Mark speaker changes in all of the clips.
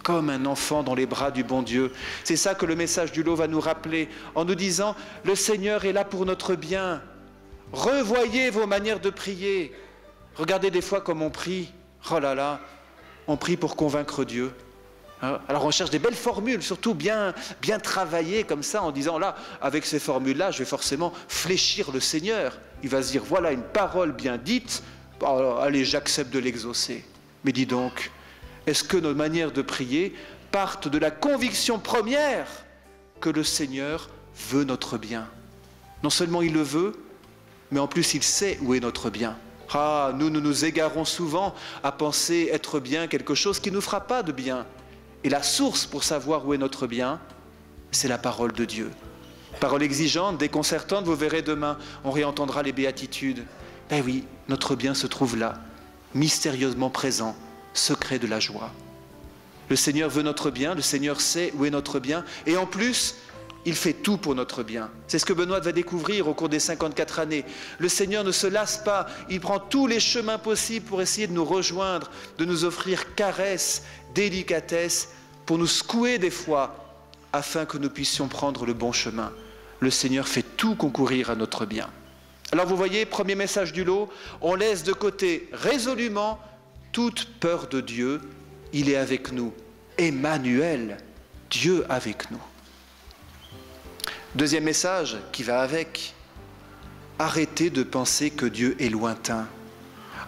Speaker 1: Comme un enfant dans les bras du bon Dieu. C'est ça que le message du lot va nous rappeler en nous disant « Le Seigneur est là pour notre bien. Revoyez vos manières de prier. » Regardez des fois comme on prie. Oh là là, on prie pour convaincre Dieu. Alors on cherche des belles formules, surtout bien travaillées comme ça, en disant là, avec ces formules-là, je vais forcément fléchir le Seigneur. Il va se dire, voilà une parole bien dite, allez, j'accepte de l'exaucer. Mais dis donc, est-ce que nos manières de prier partent de la conviction première que le Seigneur veut notre bien? Non seulement il le veut, mais en plus il sait où est notre bien. Ah, nous nous égarons souvent à penser être bien quelque chose qui ne nous fera pas de bien. Et la source pour savoir où est notre bien, c'est la parole de Dieu. Parole exigeante, déconcertante, vous verrez demain, on réentendra les béatitudes. Ben oui, notre bien se trouve là, mystérieusement présent, secret de la joie. Le Seigneur veut notre bien, le Seigneur sait où est notre bien, et en plus, il fait tout pour notre bien. C'est ce que Benoît va découvrir au cours des 54 années. Le Seigneur ne se lasse pas, il prend tous les chemins possibles pour essayer de nous rejoindre, de nous offrir caresses, délicatesse, pour nous secouer des fois, afin que nous puissions prendre le bon chemin. Le Seigneur fait tout concourir à notre bien. Alors vous voyez, premier message du lot, on laisse de côté résolument toute peur de Dieu. Il est avec nous. Emmanuel, Dieu avec nous. Deuxième message qui va avec, arrêtez de penser que Dieu est lointain.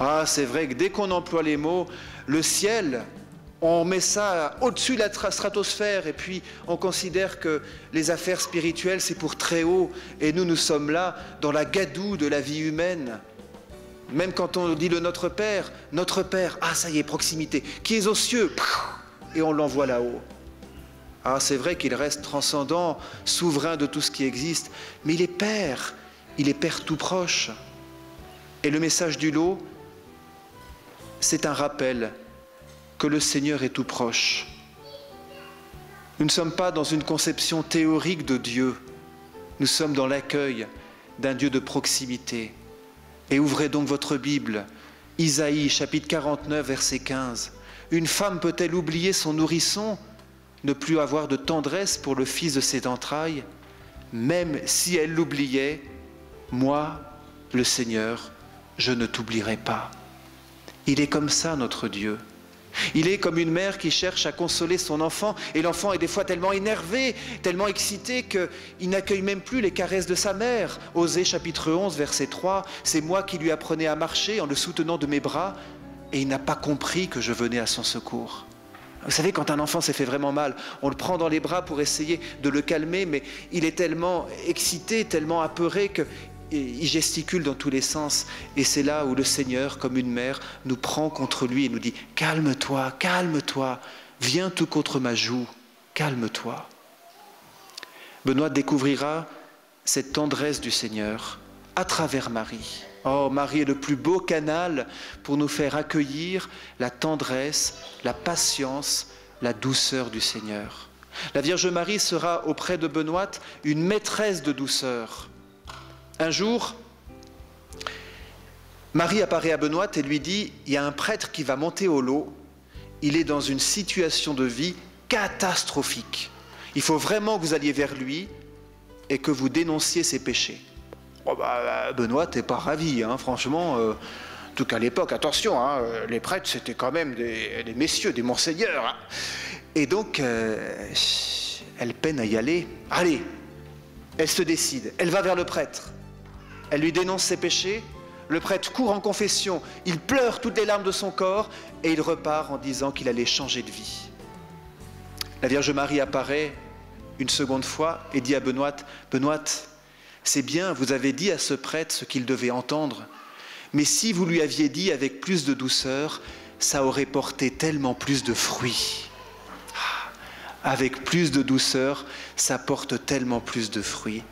Speaker 1: Ah, c'est vrai que dès qu'on emploie les mots, le ciel, on met ça au-dessus de la stratosphère et puis on considère que les affaires spirituelles, c'est pour très haut. Et nous sommes là dans la gadoue de la vie humaine. Même quand on dit le Notre Père, ah ça y est, proximité, qui est aux cieux, et on l'envoie là-haut. Ah, c'est vrai qu'il reste transcendant, souverain de tout ce qui existe, mais il est Père tout proche. Et le message du lot, c'est un rappel que le Seigneur est tout proche. Nous ne sommes pas dans une conception théorique de Dieu, nous sommes dans l'accueil d'un Dieu de proximité. Et ouvrez donc votre Bible, Isaïe, chapitre 49, verset 15. Une femme peut-elle oublier son nourrisson, ne plus avoir de tendresse pour le fils de ses entrailles? Même si elle l'oubliait, moi, le Seigneur, je ne t'oublierai pas. Il est comme ça, notre Dieu. Il est comme une mère qui cherche à consoler son enfant, et l'enfant est des fois tellement énervé, tellement excité qu'il n'accueille même plus les caresses de sa mère. Osée, chapitre 11, verset 3, « C'est moi qui lui apprenais à marcher en le soutenant de mes bras, et il n'a pas compris que je venais à son secours. » Vous savez, quand un enfant s'est fait vraiment mal, on le prend dans les bras pour essayer de le calmer, mais il est tellement excité, tellement apeuré qu'il gesticule dans tous les sens. Et c'est là où le Seigneur, comme une mère, nous prend contre lui et nous dit « Calme-toi, calme-toi, viens tout contre ma joue, calme-toi. » Benoît découvrira cette tendresse du Seigneur à travers Marie. Oh, Marie est le plus beau canal pour nous faire accueillir la tendresse, la patience, la douceur du Seigneur. La Vierge Marie sera auprès de Benoît une maîtresse de douceur. Un jour, Marie apparaît à Benoît et lui dit « Il y a un prêtre qui va monter au lot, il est dans une situation de vie catastrophique. Il faut vraiment que vous alliez vers lui et que vous dénonciez ses péchés. » Oh bah, Benoît n'est pas ravi, hein, franchement. En tout cas à l'époque, attention, hein, les prêtres c'était quand même des messieurs, des monseigneurs. Hein. Et donc, elle peine à y aller. Allez, elle se décide, elle va vers le prêtre. Elle lui dénonce ses péchés, le prêtre court en confession, il pleure toutes les larmes de son corps et il repart en disant qu'il allait changer de vie. La Vierge Marie apparaît une seconde fois et dit à Benoît, « Benoît, c'est bien, vous avez dit à ce prêtre ce qu'il devait entendre, mais si vous lui aviez dit avec plus de douceur, ça aurait porté tellement plus de fruits. Avec plus de douceur, ça porte tellement plus de fruits. »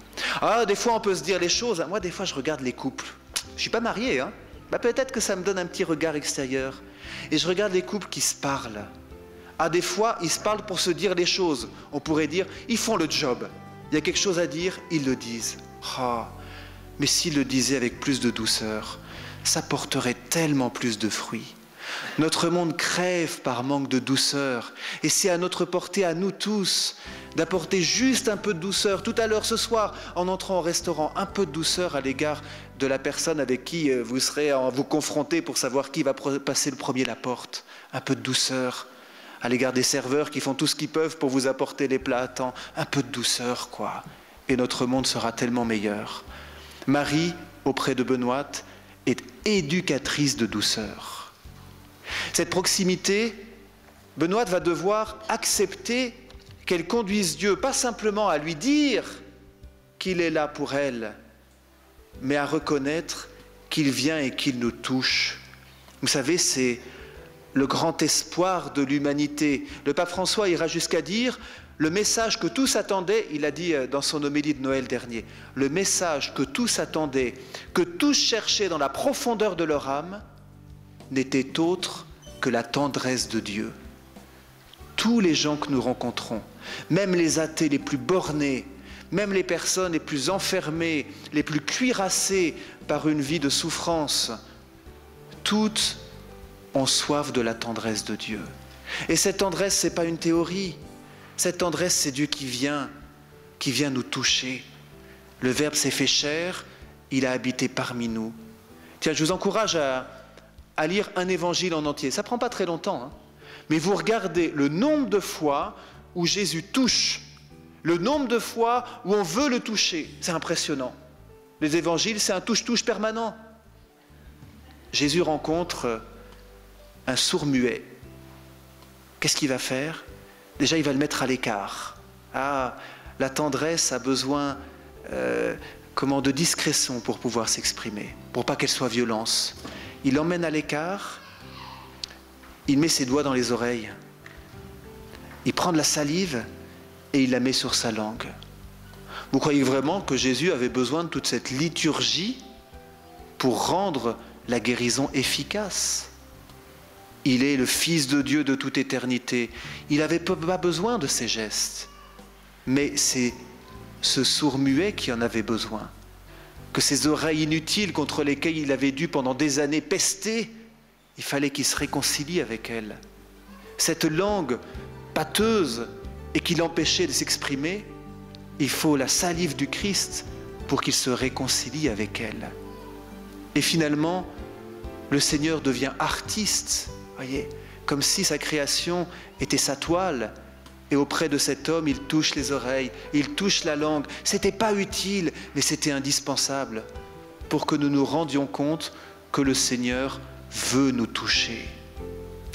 Speaker 1: Ah, des fois on peut se dire les choses, moi des fois je regarde les couples, je ne suis pas marié, hein. Bah, peut-être que ça me donne un petit regard extérieur, et je regarde les couples qui se parlent. Ah, des fois ils se parlent pour se dire les choses, on pourrait dire, ils font le job, il y a quelque chose à dire, ils le disent. Oh, mais s'il le disait avec plus de douceur, ça porterait tellement plus de fruits. Notre monde crève par manque de douceur, et c'est à notre portée, à nous tous, d'apporter juste un peu de douceur. Tout à l'heure, ce soir, en entrant au restaurant, un peu de douceur à l'égard de la personne avec qui vous serez vous confronter pour savoir qui va passer le premier la porte. Un peu de douceur à l'égard des serveurs qui font tout ce qu'ils peuvent pour vous apporter les plats à temps. Un peu de douceur, quoi. Et notre monde sera tellement meilleur. Marie, auprès de Benoît, est éducatrice de douceur. Cette proximité, Benoît va devoir accepter qu'elle conduise Dieu, pas simplement à lui dire qu'il est là pour elle, mais à reconnaître qu'il vient et qu'il nous touche. Vous savez, c'est le grand espoir de l'humanité. Le pape François ira jusqu'à dire le message que tous attendaient, il a dit dans son homélie de Noël dernier, le message que tous attendaient, que tous cherchaient dans la profondeur de leur âme, n'était autre que la tendresse de Dieu. Tous les gens que nous rencontrons, même les athées les plus bornés, même les personnes les plus enfermées, les plus cuirassées par une vie de souffrance, toutes ont soif de la tendresse de Dieu. Et cette tendresse, ce n'est pas une théorie. Cette tendresse, c'est Dieu qui vient nous toucher. Le Verbe s'est fait chair, il a habité parmi nous. Tiens, je vous encourage à lire un évangile en entier. Ça ne prend pas très longtemps, hein. Mais vous regardez le nombre de fois où Jésus touche, le nombre de fois où on veut le toucher. C'est impressionnant. Les évangiles, c'est un touche-touche permanent. Jésus rencontre un sourd-muet. Qu'est-ce qu'il va faire? Déjà, il va le mettre à l'écart. Ah, la tendresse a besoin de discrétion pour pouvoir s'exprimer, pour pas qu'elle soit violence. Il l'emmène à l'écart, il met ses doigts dans les oreilles, il prend de la salive et il la met sur sa langue. Vous croyez vraiment que Jésus avait besoin de toute cette liturgie pour rendre la guérison efficace? Il est le Fils de Dieu de toute éternité. Il n'avait pas besoin de ces gestes. Mais c'est ce sourd-muet qui en avait besoin. Que ces oreilles inutiles contre lesquelles il avait dû pendant des années pester, il fallait qu'il se réconcilie avec elles. Cette langue pâteuse et qui l'empêchait de s'exprimer, il faut la salive du Christ pour qu'il se réconcilie avec elle. Et finalement, le Seigneur devient artiste, voyez, comme si sa création était sa toile. Et auprès de cet homme, il touche les oreilles, il touche la langue. C'était pas utile, mais c'était indispensable pour que nous nous rendions compte que le Seigneur veut nous toucher.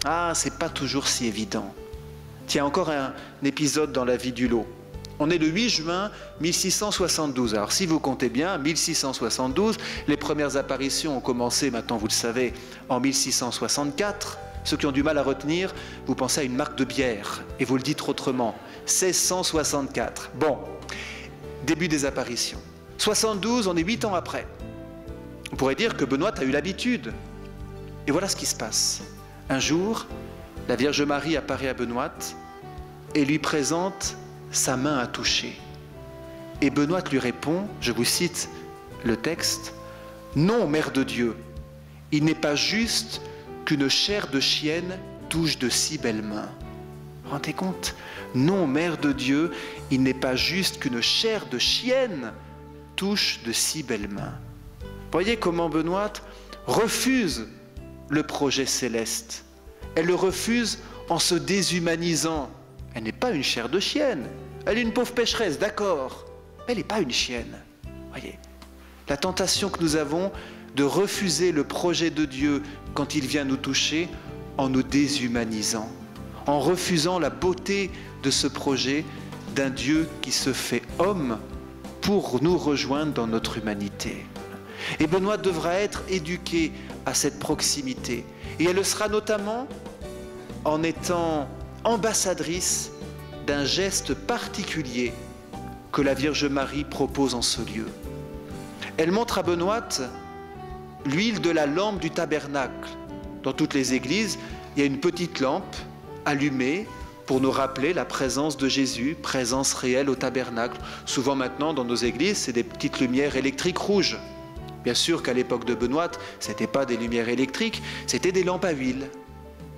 Speaker 1: Ah, c'est pas toujours si évident. Tiens, encore un épisode dans la vie du lot. On est le 8 juin 1672. Alors si vous comptez bien, 1672, les premières apparitions ont commencé, maintenant vous le savez, en 1664. Ceux qui ont du mal à retenir, vous pensez à une marque de bière, et vous le dites autrement, 1664. Bon, début des apparitions. 72, on est 8 ans après. On pourrait dire que Benoît a eu l'habitude. Et voilà ce qui se passe. Un jour, la Vierge Marie apparaît à Benoît et lui présente sa main à toucher. Et Benoît lui répond, je vous cite le texte, « Non, Mère de Dieu, il n'est pas juste qu'une chair de chienne touche de si belles mains. » Rendez compte? Non, Mère de Dieu, il n'est pas juste qu'une chair de chienne touche de si belles mains. Voyez comment Benoît refuse le projet céleste. Elle le refuse en se déshumanisant. Elle n'est pas une chair de chienne. Elle est une pauvre pécheresse, d'accord. Mais elle n'est pas une chienne. Voyez, la tentation que nous avons de refuser le projet de Dieu quand il vient nous toucher en nous déshumanisant, en refusant la beauté de ce projet d'un Dieu qui se fait homme pour nous rejoindre dans notre humanité. Et Benoît devra être éduqué à cette proximité. Et elle le sera notamment en étant ambassadrice d'un geste particulier que la Vierge Marie propose en ce lieu. Elle montre à Benoît l'huile de la lampe du tabernacle. Dans toutes les églises, il y a une petite lampe allumée pour nous rappeler la présence de Jésus, présence réelle au tabernacle. Souvent maintenant, dans nos églises, c'est des petites lumières électriques rouges. Bien sûr qu'à l'époque de Benoît, ce n'était pas des lumières électriques, c'était des lampes à huile.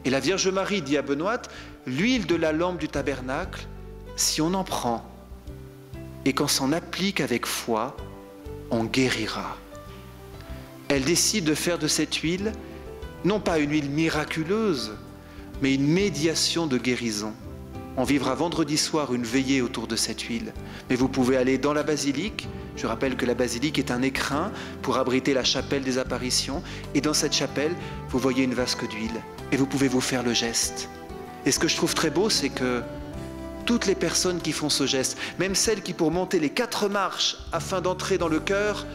Speaker 1: Et la Vierge Marie dit à Benoît, l'huile de la lampe du tabernacle, si on en prend et qu'on s'en applique avec foi, on guérira. Elle décide de faire de cette huile, non pas une huile miraculeuse, mais une médiation de guérison. On vivra vendredi soir une veillée autour de cette huile. Mais vous pouvez aller dans la basilique. Je rappelle que la basilique est un écrin pour abriter la chapelle des apparitions. Et dans cette chapelle, vous voyez une vasque d'huile. Et vous pouvez vous faire le geste. Et ce que je trouve très beau, c'est que toutes les personnes qui font ce geste, même celles qui pour monter les 4 marches afin d'entrer dans le chœur,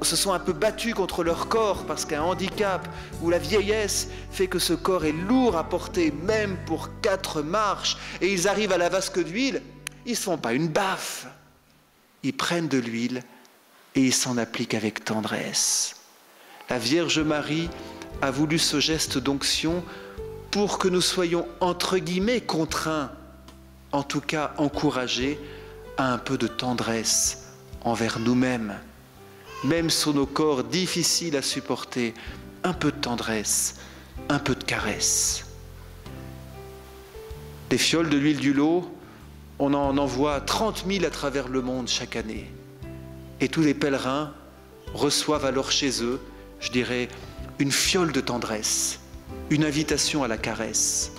Speaker 1: se sont un peu battus contre leur corps parce qu'un handicap ou la vieillesse fait que ce corps est lourd à porter même pour 4 marches et ils arrivent à la vasque d'huile, ils ne se font pas une baffe, ils prennent de l'huile et ils s'en appliquent avec tendresse. La Vierge Marie a voulu ce geste d'onction pour que nous soyons entre guillemets contraints, en tout cas encouragés à un peu de tendresse envers nous-mêmes. Même sur nos corps difficiles à supporter, un peu de tendresse, un peu de caresse. Des fioles de l'huile du lot, on en envoie 30 000 à travers le monde chaque année. Et tous les pèlerins reçoivent alors chez eux, je dirais, une fiole de tendresse, une invitation à la caresse.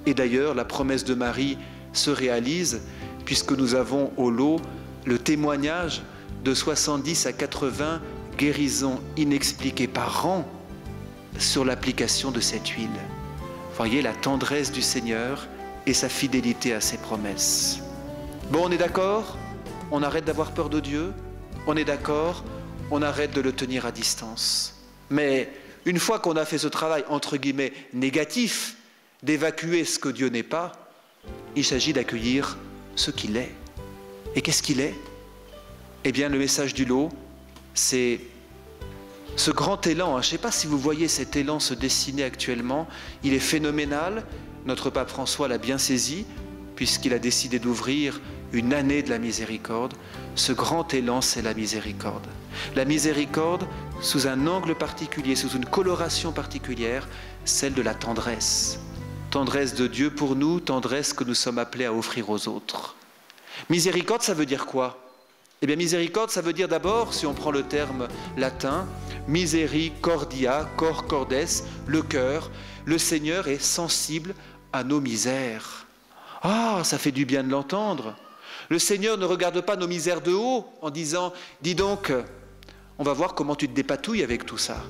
Speaker 1: Et d'ailleurs, la promesse de Marie se réalise puisque nous avons au lot le témoignage de 70 à 80 guérisons inexpliquées par an sur l'application de cette huile. Voyez la tendresse du Seigneur et sa fidélité à ses promesses. Bon, on est d'accord? On arrête d'avoir peur de Dieu? On est d'accord? On arrête de le tenir à distance. Mais une fois qu'on a fait ce travail, entre guillemets, négatif, d'évacuer ce que Dieu n'est pas, il s'agit d'accueillir ce qu'il est. Et qu'est-ce qu'il est? Eh bien, le message du lot, c'est ce grand élan. Je ne sais pas si vous voyez cet élan se dessiner actuellement. Il est phénoménal. Notre pape François l'a bien saisi, puisqu'il a décidé d'ouvrir une année de la miséricorde. Ce grand élan, c'est la miséricorde. La miséricorde, sous un angle particulier, sous une coloration particulière, celle de la tendresse. Tendresse de Dieu pour nous, tendresse que nous sommes appelés à offrir aux autres. Miséricorde, ça veut dire quoi? Eh bien, miséricorde, ça veut dire d'abord, si on prend le terme latin, misericordia, cor cordes, le cœur. Le Seigneur est sensible à nos misères. Ah, ça fait du bien de l'entendre. Le Seigneur ne regarde pas nos misères de haut en disant, dis donc, on va voir comment tu te dépatouilles avec tout ça.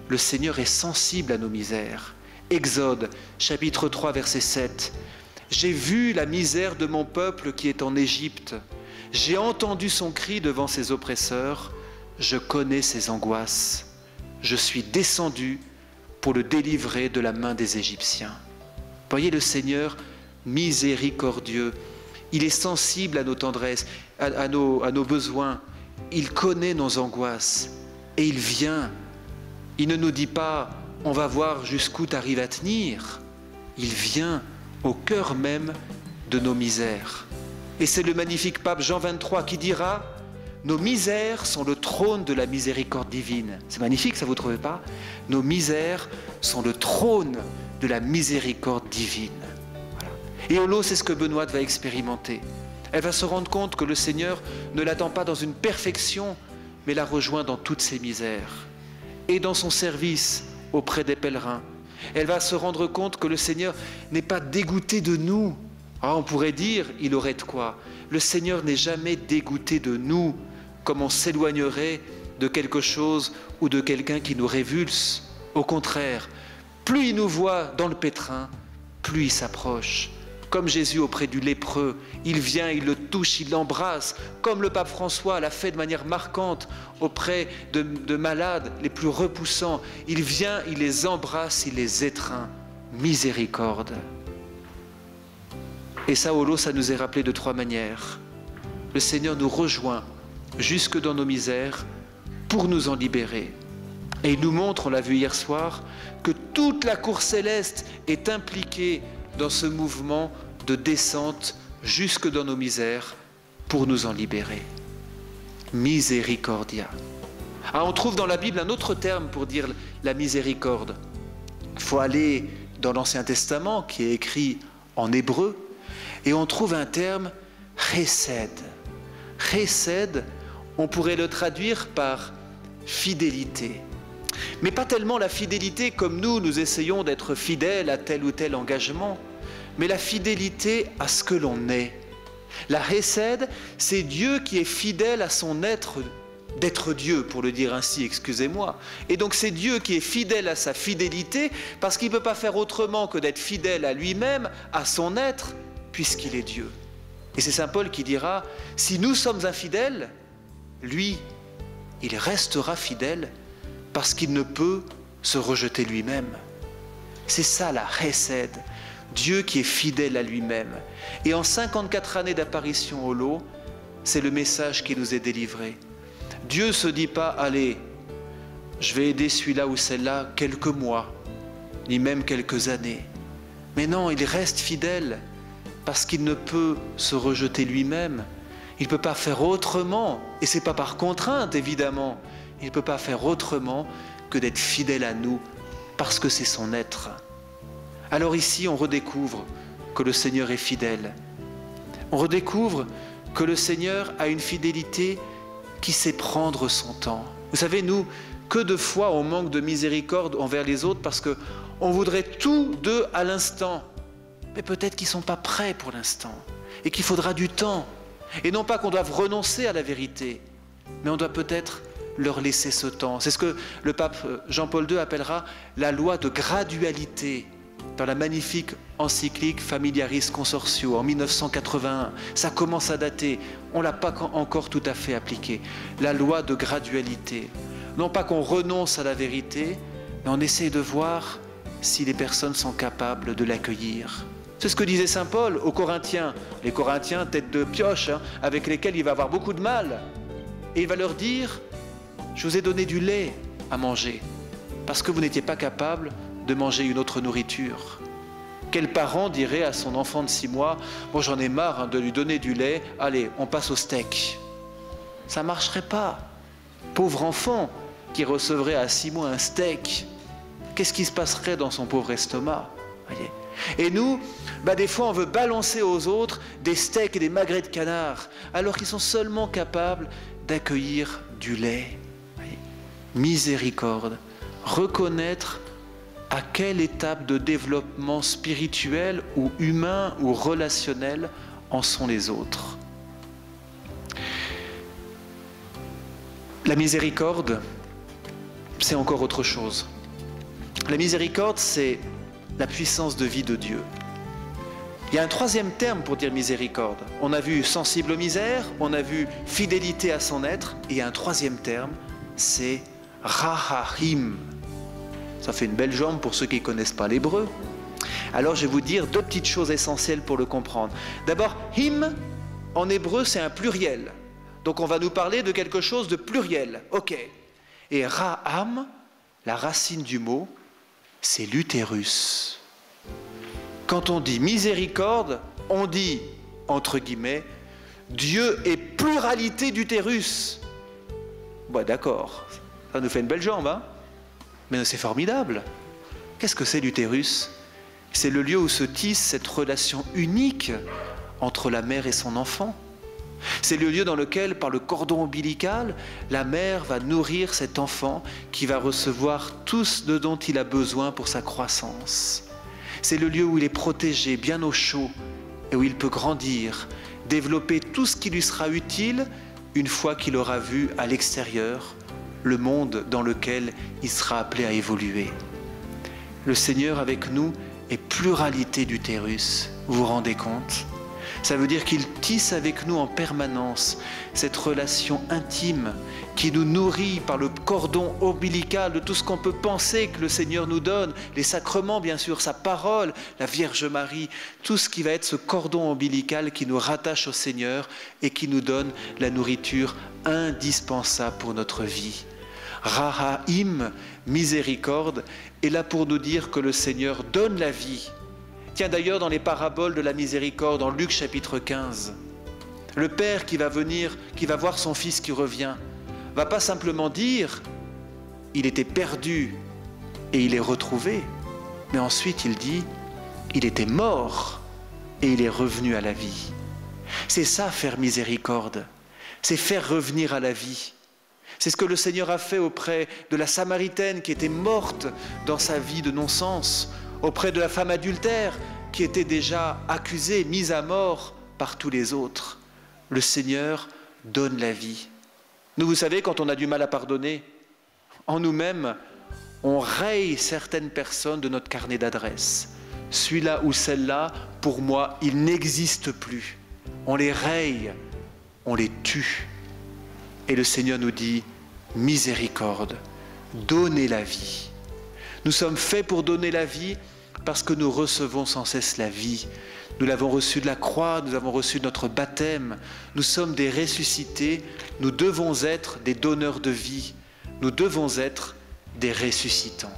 Speaker 1: Le Seigneur est sensible à nos misères. Exode, chapitre 3, verset 7. J'ai vu la misère de mon peuple qui est en Égypte. J'ai entendu son cri devant ses oppresseurs, je connais ses angoisses. Je suis descendu pour le délivrer de la main des Égyptiens. Voyez le Seigneur miséricordieux, il est sensible à nos tendresses, à nos besoins, il connaît nos angoisses et il vient. Il ne nous dit pas, on va voir jusqu'où tu arrives à tenir. Il vient au cœur même de nos misères. Et c'est le magnifique pape Jean XXIII qui dira « Nos misères sont le trône de la miséricorde divine ». C'est magnifique, ça vous ne trouvez pas? Nos misères sont le trône de la miséricorde divine. Voilà. Et au lot, c'est ce que Benoît va expérimenter. Elle va se rendre compte que le Seigneur ne l'attend pas dans une perfection, mais la rejoint dans toutes ses misères. Et dans son service auprès des pèlerins, elle va se rendre compte que le Seigneur n'est pas dégoûté de nous. Ah, on pourrait dire, il aurait de quoi? Le Seigneur n'est jamais dégoûté de nous, comme on s'éloignerait de quelque chose ou de quelqu'un qui nous révulse. Au contraire, plus il nous voit dans le pétrin, plus il s'approche. Comme Jésus auprès du lépreux, il vient, il le touche, il l'embrasse, comme le pape François l'a fait de manière marquante auprès de malades les plus repoussants. Il vient, il les embrasse, il les étreint. Miséricorde. Et ça, au lot, ça nous est rappelé de 3 manières. Le Seigneur nous rejoint jusque dans nos misères pour nous en libérer. Et il nous montre, on l'a vu hier soir, que toute la cour céleste est impliquée dans ce mouvement de descente jusque dans nos misères pour nous en libérer. Miséricordia. Ah, on trouve dans la Bible un autre terme pour dire la miséricorde. Il faut aller dans l'Ancien Testament qui est écrit en hébreu et on trouve un terme chesed. Chesed, on pourrait le traduire par fidélité. Mais pas tellement la fidélité comme nous essayons d'être fidèles à tel ou tel engagement, mais la fidélité à ce que l'on est. La chesed, c'est Dieu qui est fidèle à son être, d'être Dieu, pour le dire ainsi, excusez-moi. Et donc c'est Dieu qui est fidèle à sa fidélité, parce qu'il ne peut pas faire autrement que d'être fidèle à lui-même, à son être, puisqu'il est Dieu. Et c'est saint Paul qui dira, si nous sommes infidèles, lui, il restera fidèle, parce qu'il ne peut se rejeter lui-même. C'est ça la chesed, Dieu qui est fidèle à lui-même. Et en 54 années d'apparition au lot, c'est le message qui nous est délivré. Dieu ne se dit pas, allez, je vais aider celui-là ou celle-là quelques mois, ni même quelques années. Mais non, il reste fidèle, parce qu'il ne peut se rejeter lui-même. Il ne peut pas faire autrement, et ce n'est pas par contrainte, évidemment. Il ne peut pas faire autrement que d'être fidèle à nous, parce que c'est son être. Alors ici, on redécouvre que le Seigneur est fidèle. On redécouvre que le Seigneur a une fidélité qui sait prendre son temps. Vous savez, nous, que de fois on manque de miséricorde envers les autres parce qu'on voudrait tout d'eux à l'instant. Mais peut-être qu'ils ne sont pas prêts pour l'instant et qu'il faudra du temps. Et non pas qu'on doive renoncer à la vérité, mais on doit peut-être leur laisser ce temps. C'est ce que le pape Jean-Paul II appellera la loi de gradualité dans la magnifique encyclique Familiaris Consortio en 1981. Ça commence à dater, on ne l'a pas encore tout à fait appliquée. La loi de gradualité. Non pas qu'on renonce à la vérité, mais on essaie de voir si les personnes sont capables de l'accueillir. C'est ce que disait saint Paul aux Corinthiens. Les Corinthiens, tête de pioche, avec lesquels il va avoir beaucoup de mal. Et il va leur dire, je vous ai donné du lait à manger, parce que vous n'étiez pas capable de manger une autre nourriture. Quel parent dirait à son enfant de 6 mois, bon j'en ai marre de lui donner du lait, allez, on passe au steak. Ça ne marcherait pas. Pauvre enfant qui recevrait à 6 mois un steak, qu'est-ce qui se passerait dans son pauvre estomac? Voyez. Et nous, des fois on veut balancer aux autres des steaks et des magrets de canard, alors qu'ils sont seulement capables d'accueillir du lait. Voyez. Miséricorde, reconnaître à quelle étape de développement spirituel ou humain ou relationnel en sont les autres. La miséricorde, c'est encore autre chose. La miséricorde, c'est la puissance de vie de Dieu. Il y a un troisième terme pour dire miséricorde. On a vu sensible aux misères, on a vu fidélité à son être, et il y a un troisième terme, c'est rahahim. Ça fait une belle jambe pour ceux qui ne connaissent pas l'hébreu. Alors je vais vous dire 2 petites choses essentielles pour le comprendre. D'abord, him, en hébreu, c'est un pluriel. Donc on va nous parler de quelque chose de pluriel. Ok. Et raham, la racine du mot, c'est l'utérus. Quand on dit miséricorde, on dit, entre guillemets, Dieu est pluralité d'utérus. Bon, d'accord, ça nous fait une belle jambe, hein? Mais c'est formidable. Qu'est-ce que c'est l'utérus? C'est le lieu où se tisse cette relation unique entre la mère et son enfant. C'est le lieu dans lequel, par le cordon ombilical, la mère va nourrir cet enfant qui va recevoir tout ce dont il a besoin pour sa croissance. C'est le lieu où il est protégé, bien au chaud, et où il peut grandir, développer tout ce qui lui sera utile une fois qu'il aura vu à l'extérieur le monde dans lequel il sera appelé à évoluer. Le Seigneur avec nous est pluralité d'utérus, vous vous rendez compte? Ça veut dire qu'il tisse avec nous en permanence cette relation intime qui nous nourrit par le cordon ombilical de tout ce qu'on peut penser que le Seigneur nous donne, les sacrements bien sûr, sa parole, la Vierge Marie, tout ce qui va être ce cordon ombilical qui nous rattache au Seigneur et qui nous donne la nourriture indispensable pour notre vie. Raha'im, miséricorde, est là pour nous dire que le Seigneur donne la vie. Tiens d'ailleurs dans les paraboles de la miséricorde, en Luc chapitre 15, le père qui va venir, qui va voir son fils qui revient, va pas simplement dire « il était perdu et il est retrouvé », mais ensuite il dit « il était mort et il est revenu à la vie ». C'est ça, faire miséricorde, c'est faire revenir à la vie. C'est ce que le Seigneur a fait auprès de la Samaritaine qui était morte dans sa vie de non-sens, auprès de la femme adultère qui était déjà accusée, mise à mort par tous les autres. Le Seigneur donne la vie. Nous, vous savez, quand on a du mal à pardonner, en nous-mêmes, on raye certaines personnes de notre carnet d'adresses. Celui-là ou celle-là, pour moi, il n'existe plus. On les raye, on les tue. Et le Seigneur nous dit, miséricorde, donnez la vie. Nous sommes faits pour donner la vie parce que nous recevons sans cesse la vie. Nous l'avons reçue de la croix, nous avons reçu notre baptême. Nous sommes des ressuscités, nous devons être des donneurs de vie. Nous devons être des ressuscitants.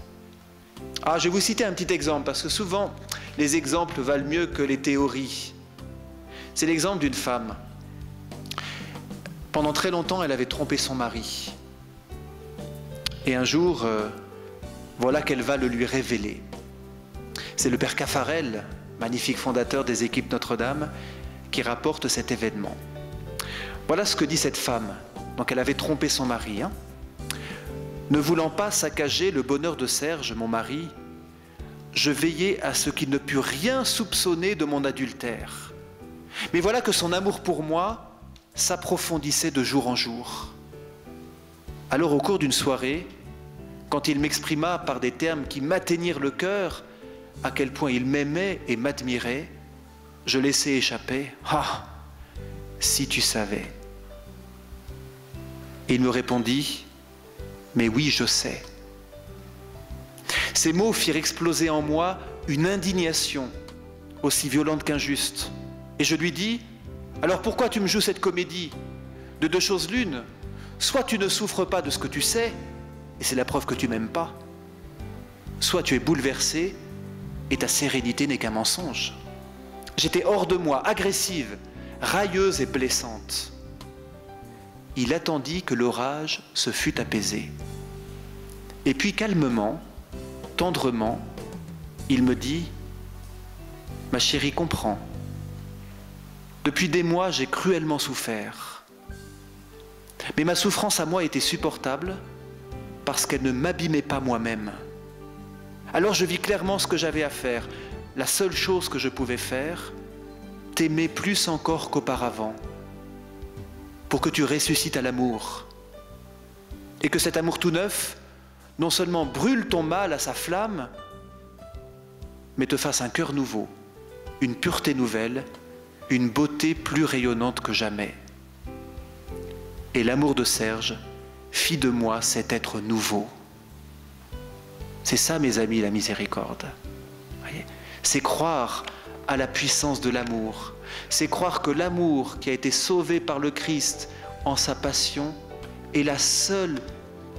Speaker 1: Ah, je vais vous citer un petit exemple, parce que souvent, les exemples valent mieux que les théories. C'est l'exemple d'une femme. Pendant très longtemps, elle avait trompé son mari. Et un jour, voilà qu'elle va le lui révéler. C'est le père Caffarel, magnifique fondateur des équipes Notre-Dame, qui rapporte cet événement. Voilà ce que dit cette femme. Donc elle avait trompé son mari. Ne voulant pas saccager le bonheur de Serge, mon mari, je veillais à ce qu'il ne pût rien soupçonner de mon adultère. Mais voilà que son amour pour moi s'approfondissait de jour en jour. Alors au cours d'une soirée, quand il m'exprima par des termes qui m'atteignirent le cœur, à quel point il m'aimait et m'admirait, je laissai échapper « Ah, si tu savais !» Et il me répondit « Mais oui, je sais !» Ces mots firent exploser en moi une indignation aussi violente qu'injuste. Et je lui dis « Alors pourquoi tu me joues cette comédie ? De deux choses l'une, soit tu ne souffres pas de ce que tu sais, et c'est la preuve que tu m'aimes pas, soit tu es bouleversé et ta sérénité n'est qu'un mensonge. » J'étais hors de moi, agressive, railleuse et blessante. Il attendit que l'orage se fût apaisé. Et puis calmement, tendrement, il me dit « Ma chérie, comprends. Depuis des mois, j'ai cruellement souffert. Mais ma souffrance à moi était supportable parce qu'elle ne m'abîmait pas moi-même. Alors je vis clairement ce que j'avais à faire. La seule chose que je pouvais faire, t'aimer plus encore qu'auparavant, pour que tu ressuscites à l'amour. Et que cet amour tout neuf, non seulement brûle ton mal à sa flamme, mais te fasse un cœur nouveau, une pureté nouvelle, une beauté plus rayonnante que jamais. Et l'amour de Serge fit de moi cet être nouveau. C'est ça, mes amis, la miséricorde. C'est croire à la puissance de l'amour. C'est croire que l'amour qui a été sauvé par le Christ en sa passion est la seule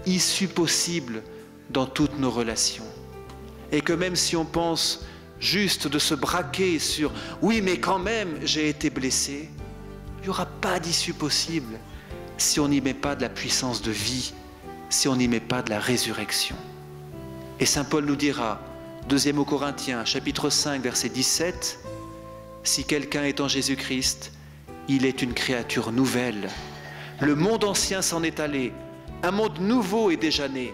Speaker 1: issue possible dans toutes nos relations. Et que même si on pense juste de se braquer sur « oui, mais quand même, j'ai été blessé », il n'y aura pas d'issue possible si on n'y met pas de la puissance de vie, si on n'y met pas de la résurrection. Et saint Paul nous dira, 2 aux Corinthiens, chapitre 5, verset 17, « Si quelqu'un est en Jésus-Christ, il est une créature nouvelle. Le monde ancien s'en est allé, un monde nouveau est déjà né.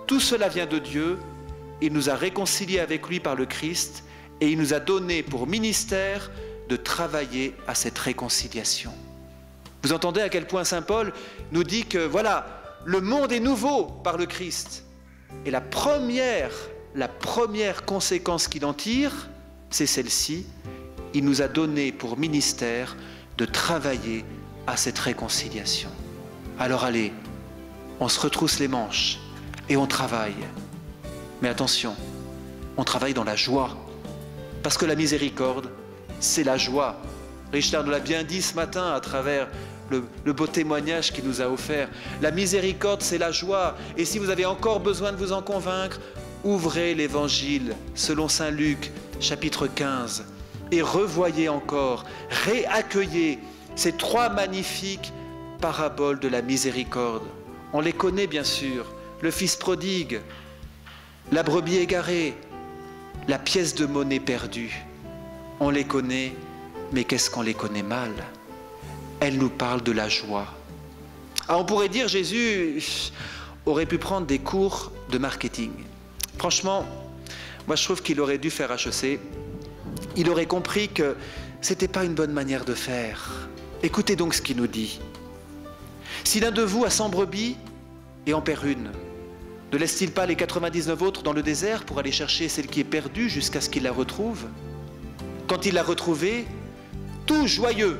Speaker 1: Tout cela vient de Dieu, il nous a réconciliés avec lui par le Christ et il nous a donné pour ministère de travailler à cette réconciliation. » Vous entendez à quel point saint Paul nous dit que voilà, le monde est nouveau par le Christ. Et la première conséquence qu'il en tire, c'est celle-ci. Il nous a donné pour ministère de travailler à cette réconciliation. Alors allez, on se retrousse les manches et on travaille. Mais attention, on travaille dans la joie. Parce que la miséricorde, c'est la joie. Richard nous l'a bien dit ce matin à travers le beau témoignage qu'il nous a offert. La miséricorde, c'est la joie. Et si vous avez encore besoin de vous en convaincre, ouvrez l'Évangile selon saint Luc, chapitre 15, et revoyez encore, réaccueillez ces 3 magnifiques paraboles de la miséricorde. On les connaît bien sûr. Le fils prodigue, la brebis égarée, la pièce de monnaie perdue. On les connaît, mais qu'est-ce qu'on les connaît mal? Elle nous parle de la joie. Ah, on pourrait dire Jésus aurait pu prendre des cours de marketing. Franchement, moi je trouve qu'il aurait dû faire HEC. Il aurait compris que ce n'était pas une bonne manière de faire. Écoutez donc ce qu'il nous dit. Si l'un de vous a 100 brebis et en perd une, ne laisse-t-il pas les 99 autres dans le désert pour aller chercher celle qui est perdue jusqu'à ce qu'il la retrouve? Quand il l'a retrouvée, tout joyeux,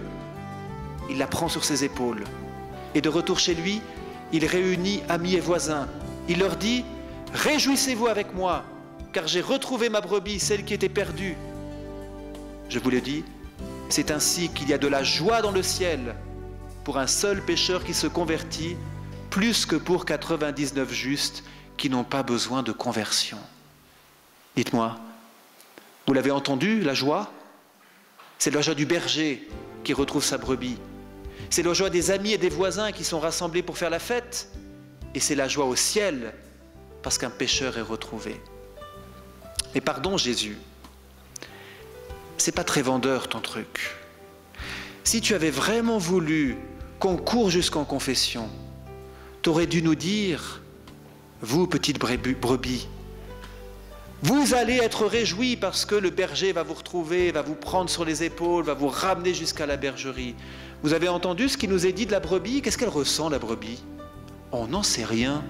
Speaker 1: il la prend sur ses épaules. Et de retour chez lui, il réunit amis et voisins. Il leur dit « Réjouissez-vous avec moi, car j'ai retrouvé ma brebis, celle qui était perdue. » Je vous le dis, c'est ainsi qu'il y a de la joie dans le ciel pour un seul pécheur qui se convertit, plus que pour 99 justes qui n'ont pas besoin de conversion. Dites-moi, vous l'avez entendu, la joie? C'est la joie du berger qui retrouve sa brebis. C'est la joie des amis et des voisins qui sont rassemblés pour faire la fête. Et c'est la joie au ciel parce qu'un pécheur est retrouvé. Mais pardon Jésus, c'est pas très vendeur ton truc. Si tu avais vraiment voulu qu'on court jusqu'en confession, tu aurais dû nous dire, vous petites brebis, vous allez être réjouis parce que le berger va vous retrouver, va vous prendre sur les épaules, va vous ramener jusqu'à la bergerie. Vous avez entendu ce qui nous est dit de la brebis? Qu'est-ce qu'elle ressent, la brebis? On n'en sait rien.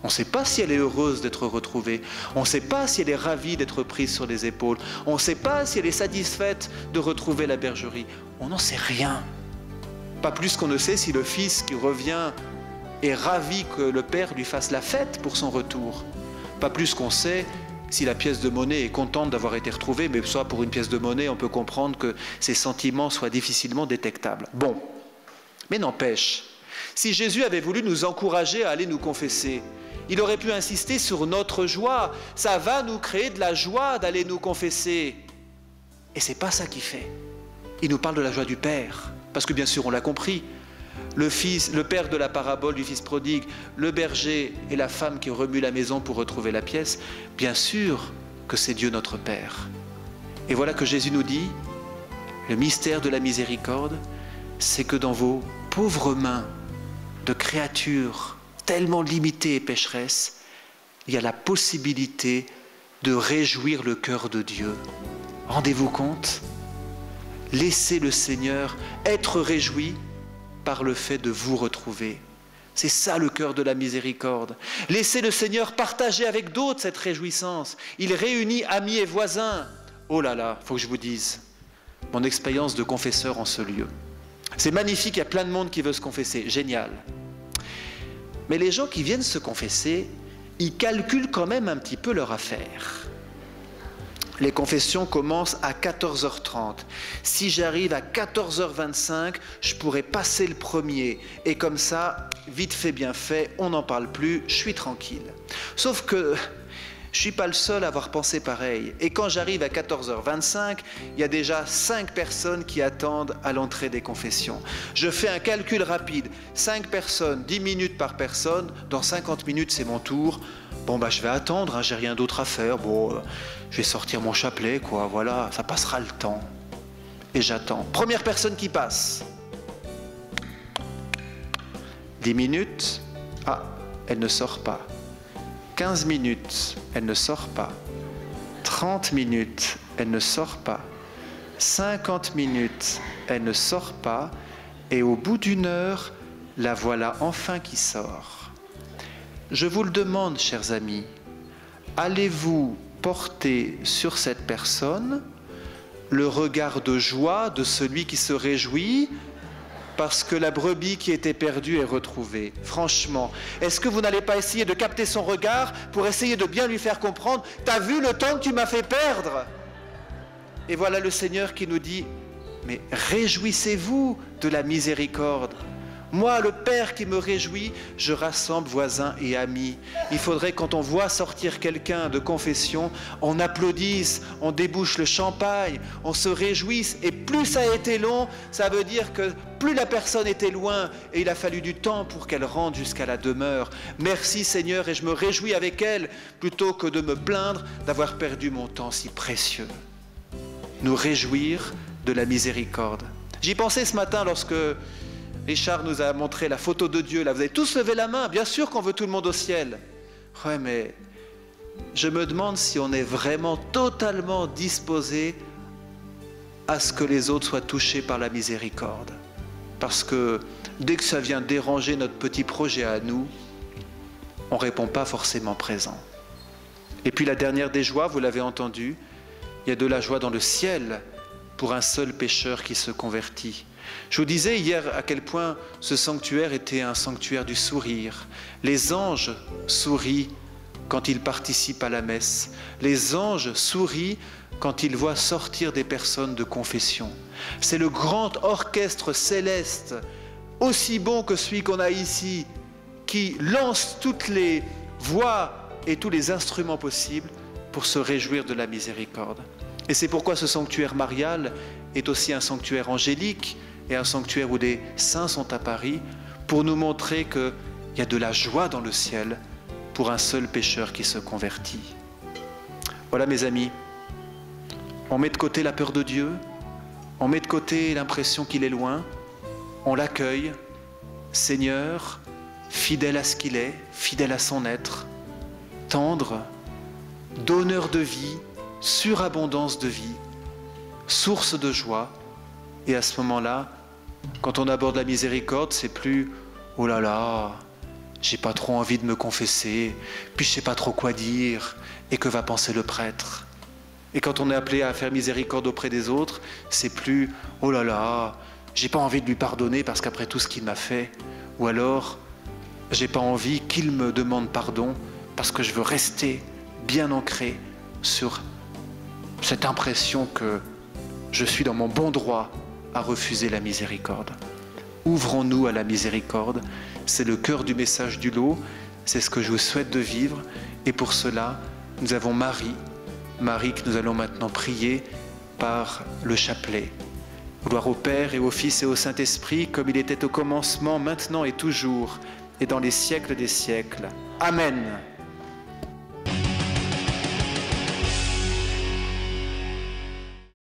Speaker 1: On ne sait pas si elle est heureuse d'être retrouvée. On ne sait pas si elle est ravie d'être prise sur les épaules. On ne sait pas si elle est satisfaite de retrouver la bergerie. On n'en sait rien. Pas plus qu'on ne sait si le fils qui revient est ravi que le père lui fasse la fête pour son retour. Pas plus qu'on sait si la pièce de monnaie est contente d'avoir été retrouvée, mais soit pour une pièce de monnaie, on peut comprendre que ses sentiments soient difficilement détectables. Bon, mais n'empêche, si Jésus avait voulu nous encourager à aller nous confesser, il aurait pu insister sur notre joie. Ça va nous créer de la joie d'aller nous confesser. Et c'est pas ça qu'il fait. Il nous parle de la joie du Père, parce que bien sûr, on l'a compris, le père de la parabole du fils prodigue, le berger et la femme qui remue la maison pour retrouver la pièce, bien sûr que c'est Dieu notre Père. Et voilà que Jésus nous dit, le mystère de la miséricorde, c'est que dans vos pauvres mains de créatures tellement limitées et pécheresses, il y a la possibilité de réjouir le cœur de Dieu. Rendez-vous compte? Laissez le Seigneur être réjoui par le fait de vous retrouver. C'est ça le cœur de la miséricorde. Laissez le Seigneur partager avec d'autres cette réjouissance. Il réunit amis et voisins. Oh là là, il faut que je vous dise mon expérience de confesseur en ce lieu. C'est magnifique, il y a plein de monde qui veut se confesser, génial. Mais les gens qui viennent se confesser, ils calculent quand même un petit peu leur affaire. Les confessions commencent à 14h30. Si j'arrive à 14h25, je pourrais passer le premier. Et comme ça, vite fait, bien fait, on n'en parle plus, je suis tranquille. Sauf que je ne suis pas le seul à avoir pensé pareil. Et quand j'arrive à 14h25, il y a déjà 5 personnes qui attendent à l'entrée des confessions. Je fais un calcul rapide. 5 personnes, 10 minutes par personne. Dans 50 minutes, c'est mon tour. Bon, bah, je vais attendre, hein, j'ai rien d'autre à faire. Bon, je vais sortir mon chapelet, quoi, voilà, ça passera le temps. Et j'attends. Première personne qui passe. 10 minutes. Ah, elle ne sort pas. 15 minutes, elle ne sort pas. 30 minutes, elle ne sort pas. 50 minutes, elle ne sort pas. Et au bout d'1 heure, la voilà enfin qui sort. Je vous le demande, chers amis, allez-vous porter sur cette personne le regard de joie de celui qui se réjouit parce que la brebis qui était perdue est retrouvée? Franchement, est-ce que vous n'allez pas essayer de capter son regard pour essayer de bien lui faire comprendre « T'as vu le temps que tu m'as fait perdre ?» Et voilà le Seigneur qui nous dit « Mais réjouissez-vous de la miséricorde. Moi, le Père qui me réjouit, je rassemble voisins et amis. Il faudrait, quand on voit sortir quelqu'un de confession, on applaudisse, on débouche le champagne, on se réjouisse. Et plus ça a été long, ça veut dire que plus la personne était loin et il a fallu du temps pour qu'elle rentre jusqu'à la demeure. Merci Seigneur, et je me réjouis avec elle plutôt que de me plaindre d'avoir perdu mon temps si précieux. Nous réjouir de la miséricorde. J'y pensais ce matin lorsque Richard nous a montré la photo de Dieu. Là, vous avez tous levé la main. Bien sûr qu'on veut tout le monde au ciel. Ouais, mais je me demande si on est vraiment totalement disposé à ce que les autres soient touchés par la miséricorde. Parce que dès que ça vient déranger notre petit projet à nous, on ne répond pas forcément présent. Et puis la dernière des joies, vous l'avez entendu, il y a de la joie dans le ciel pour un seul pécheur qui se convertit. Je vous disais hier à quel point ce sanctuaire était un sanctuaire du sourire. Les anges sourient quand ils participent à la messe. Les anges sourient quand ils voient sortir des personnes de confession. C'est le grand orchestre céleste, aussi bon que celui qu'on a ici, qui lance toutes les voix et tous les instruments possibles pour se réjouir de la miséricorde. Et c'est pourquoi ce sanctuaire marial est aussi un sanctuaire angélique et un sanctuaire où des saints sont à Paris pour nous montrer qu'il y a de la joie dans le ciel pour un seul pécheur qui se convertit. Voilà mes amis, on met de côté la peur de Dieu, on met de côté l'impression qu'il est loin, on l'accueille, Seigneur, fidèle à ce qu'il est, fidèle à son être, tendre, donneur de vie, surabondance de vie, source de joie. Et à ce moment-là, quand on aborde la miséricorde, c'est plus « Oh là là, j'ai pas trop envie de me confesser, puis je sais pas trop quoi dire, et que va penser le prêtre ?» Et quand on est appelé à faire miséricorde auprès des autres, c'est plus « Oh là là, j'ai pas envie de lui pardonner parce qu'après tout ce qu'il m'a fait », ou alors « J'ai pas envie qu'il me demande pardon parce que je veux rester bien ancré sur cette impression que je suis dans mon bon droit à refuser la miséricorde. » Ouvrons-nous à la miséricorde, c'est le cœur du message du lot, c'est ce que je vous souhaite de vivre, et pour cela, nous avons Marie que nous allons maintenant prier par le chapelet. Gloire au Père et au Fils et au Saint-Esprit, comme il était au commencement, maintenant et toujours, et dans les siècles des siècles. Amen.